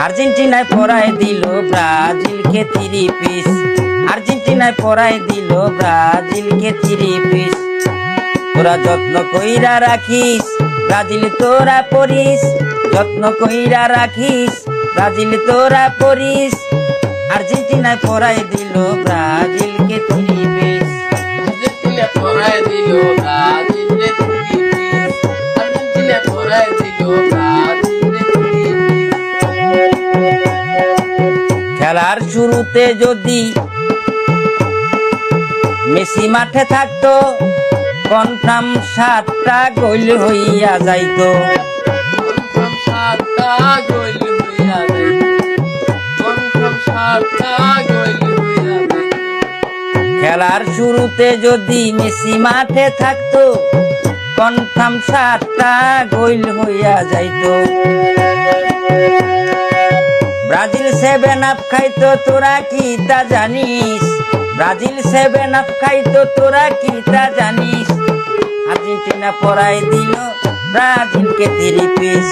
আর্জেন্টিনায় পরায় দিল ব্রাজিলকে 3 পিস। আর্জেন্টিনায় পরায় দিল ব্রাজিলকে 3 পিস। তোরা যত্ন কইরা রাখিস ব্রাজিল তোরা পরিস, যত্ন কইরা রাখিস ব্রাজিল তোরা পরিস। আর্জেন্টিনায় পরায় দিল ব্রাজিলকে 3 পিস। আর্জেন্টিনা পরায় দিল ব্রাজিলকে 3 পিস। আর্জেন্টিনা পরায় দিল ব্রাজিলকে 3 পিস। খেলার শুরুতে যদি মেসি মাঠে থাকতো কনফার্ম 7টা গোল হইয়া যাইতো। কনফার্ম 7টা গোল হইয়া যাইতো। কনফার্ম 7টা গোল হইয়া যাইতো। খেলার শুরুতে যদি মেসি মাঠে থাকতো কনফার্ম 7টা গোল হইয়া যাইতো। ব্রাজিল 7 আপ খাইতো তোরা কি তা জানিস? ব্রাজিল 7 আপ খাইতো তোরা কি তা জানিস? আর্জেন্টিনা পরায় দিল ব্রাজিলকে 3 পিস।